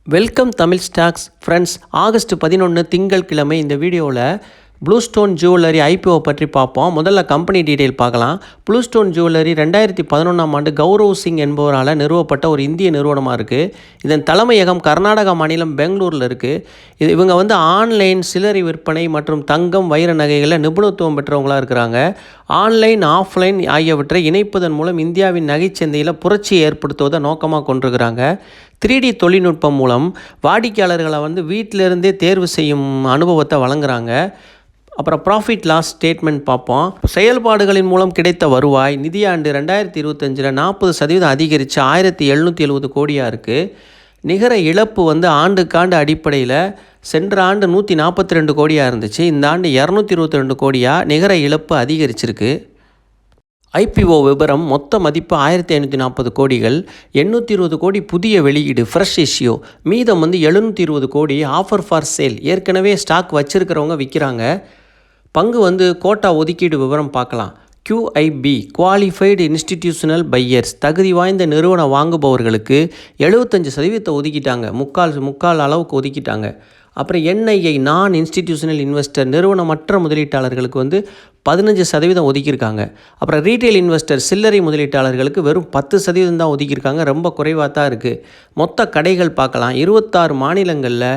Welcome Tamil stocks friends. August 11 திங்கட்கிழமை இந்த வீடியோவில் ப்ளூ ஸ்டோன் ஜுவல்லரி ஐபிஓ பற்றி பார்ப்போம். முதல்ல கம்பெனி டீட்டெயில் பார்க்கலாம். ப்ளூ ஸ்டோன் ஜுவல்லரி 2011ஆம் ஆண்டு கௌரவ் சிங் என்பவரால் நிறுவப்பட்ட ஒரு இந்திய நிறுவனமாக இருக்குது. இதன் தலைமையகம் கர்நாடகா மாநிலம் பெங்களூரில் இருக்குது. இவங்க ஆன்லைன் சில்லறை விற்பனை மற்றும் தங்கம் வைர நகைகளில் நிபுணத்துவம் பெற்றவங்களாக இருக்கிறாங்க. ஆன்லைன் ஆஃப்லைன் ஆகியவற்றை இணைப்பதன் மூலம் இந்தியாவின் நகைச்சந்தையில் புரட்சியை ஏற்படுத்துவதை நோக்கமாக கொண்டிருக்கிறாங்க. 3D தொழில்நுட்பம் மூலம் வாடிக்கையாளர்களை வீட்டிலிருந்தே தேர்வு செய்யும் அனுபவத்தை வழங்குகிறாங்க. அப்புறம் ப்ராஃபிட் லாஸ் ஸ்டேட்மெண்ட் பார்ப்போம். செயல்பாடுகளின் மூலம் கிடைத்த வருவாய் நிதியாண்டு 2025 40% அதிகரித்து 1770 கோடியாக இருக்குது. நிகர இழப்பு ஆண்டுக்காண்டு அடிப்படையில் சென்ற ஆண்டு 142 கோடியாக இருந்துச்சு. இந்த ஆண்டு 222 கோடியாக நிகர இழப்பு அதிகரிச்சிருக்கு. ஐபிஓ விவரம்: மொத்த மதிப்பு 1540 கோடிகள், 820 கோடி புதிய வெளியீடு ஃப்ரெஷ் இஷ்யூ, மீதம் 720 கோடி ஆஃபர் ஃபார் சேல், ஏற்கனவே ஸ்டாக் வச்சுருக்கிறவங்க விற்கிறாங்க. பங்கு கோட்டா ஒதுக்கீடு விவரம் பார்க்கலாம். QIB குவாலிஃபைடு இன்ஸ்டிடியூஷனல் பையர்ஸ், தகுதி வாய்ந்த நிறுவன வாங்குபவர்களுக்கு 75% ஒதுக்கிட்டாங்க, முக்கால் அளவுக்கு ஒதுக்கிட்டாங்க. அப்புறம் NII நான் இன்ஸ்டிடியூஷனல் இன்வெஸ்டர், நிறுவனமற்ற முதலீட்டாளர்களுக்கு 15% ஒதுக்கியிருக்காங்க. அப்புறம் ரீட்டைல் இன்வெஸ்டர் சில்லறை முதலீட்டாளர்களுக்கு வெறும் 10% தான் ஒதுக்கியிருக்காங்க. ரொம்ப குறைவாக தான் இருக்குது. மொத்த கடைகள் பார்க்கலாம். 26 மாநிலங்களில்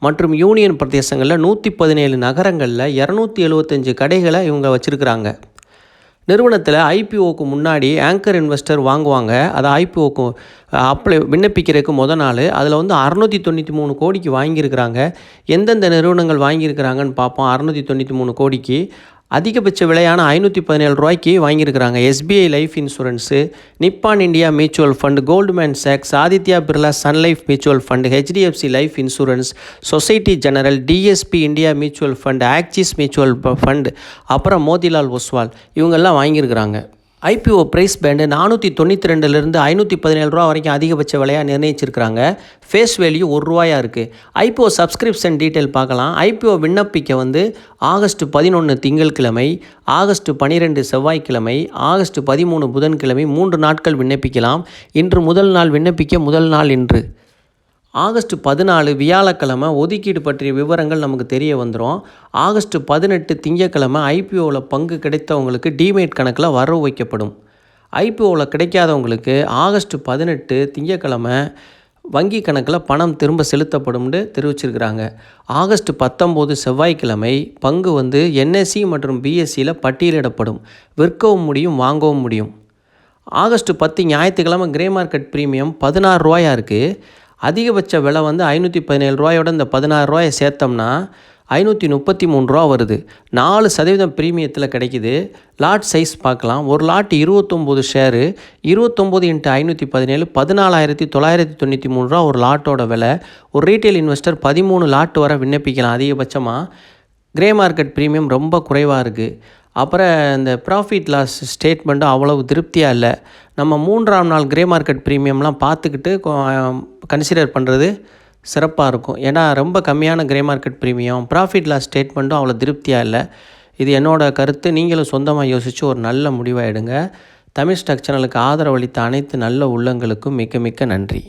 மற்றும் யூனியன் பிரதேசங்களில் 117 நகரங்களில் 275 கடைகளை இவங்க வச்சுருக்கிறாங்க. நிறுவனத்தில் ஐபிஓக்கு முன்னாடி ஆங்கர் இன்வெஸ்டர் வாங்குவாங்க. அதை ஐபிஓக்கு விண்ணப்பிக்கிறதுக்கு நாள் அதில் 693 கோடிக்கு வாங்கியிருக்கிறாங்க. எந்தெந்த நிறுவனங்கள் வாங்கியிருக்கிறாங்கன்னு பார்ப்போம். 693 கோடிக்கு அதிகபட்ச விலையான 517 ரூபாய்க்கு வாங்கியிருக்கிறாங்க. SBI life insurance, Nippon India mutual fund, Goldman சாக்ஸ், Aditya Birla Sun life mutual fund, HDFC life insurance, Societe Generale, DSP India mutual fund, Axis mutual fund, அப்புறம் மோதிலால் ஒஸ்வால் இவங்கெல்லாம் வாங்கியிருக்கிறாங்க. ஐபிஓ ப்ரைஸ் பேண்டு 492லேருந்து 517 ரூபா வரைக்கும் அதிகபட்ச விலையாக நிர்ணயிச்சிருக்கிறாங்க. ஃபேஸ் வேல்யூ ₹1 இருக்குது. ஐபிஓ சப்ஸ்கிரிப்ஷன் டீட்டெயில் பார்க்கலாம். ஐபிஓ விண்ணப்பிக்க ஆகஸ்ட் 11 திங்கட்கிழமை, ஆகஸ்ட் 12 செவ்வாய்க்கிழமை, ஆகஸ்ட் 13 புதன்கிழமை 3 நாட்கள் விண்ணப்பிக்கலாம். இன்று முதல் நாள் விண்ணப்பிக்க முதல் நாள் இன்று. ஆகஸ்ட் 14 வியாழக்கிழமை ஒதுக்கீடு பற்றிய விவரங்கள் நமக்கு தெரிய வந்துடும். ஆகஸ்ட் 18 திங்கட்கிழமை ஐபிஓவில் பங்கு கிடைத்தவங்களுக்கு டிமேட் கணக்கில் வரவு வைக்கப்படும். ஐபிஓவில் கிடைக்காதவங்களுக்கு ஆகஸ்ட் 18 திங்கட்கிழமை வங்கி கணக்கில் பணம் திரும்ப செலுத்தப்படும்னு தெரிவிச்சிருக்கிறாங்க. ஆகஸ்ட் 19 செவ்வாய்க்கிழமை பங்கு NSE மற்றும் BSEயில் பட்டியலிடப்படும். விற்கவும் முடியும், வாங்கவும் முடியும். ஆகஸ்ட் 10 ஞாயிற்றுக்கிழமை கிரே மார்க்கெட் ப்ரீமியம் ₹16 இருக்குது. அதிகபட்ச விலை 517 ரூபாயோட இந்த ₹16 சேர்த்தோம்னா ₹533 வருது. 4% ப்ரீமியத்தில் கிடைக்கிது. லாட் சைஸ் பார்க்கலாம். ஒரு லாட் 29 ஷேரு, 29 × 517 14,993 ஒரு லாட்டோட விலை. ஒரு ரீட்டைல் இன்வெஸ்டர் 13 லாட் வரை விண்ணப்பிக்கலாம் அதிகபட்சமாக. கிரே மார்க்கெட் ப்ரீமியம் ரொம்ப குறைவாக இருக்குது. அப்புறம் இந்த ப்ராஃபிட் லாஸ் ஸ்டேட்மெண்ட்டும் அவ்வளவு திருப்தியாக இல்லை. நம்ம 3ஆம் நாள் கிரே மார்க்கெட் ப்ரீமியம்லாம் பார்த்துக்கிட்டு கன்சிடர் பண்ணுறது சிறப்பாக இருக்கும். ஏன்னா ரொம்ப கம்மியான grey market premium, profit loss ஸ்டேட்மெண்ட்டும் அவ்வளோ திருப்தியாக இல்லை. இது என்னோடய கருத்து. நீங்களும் சொந்தமாக யோசித்து ஒரு நல்ல முடிவாக எடுங்க. தமிழ் ஸ்டாக் சேனலுக்கு ஆதரவளித்த அனைத்து நல்ல உள்ளங்களுக்கும் மிக்க மிக்க நன்றி.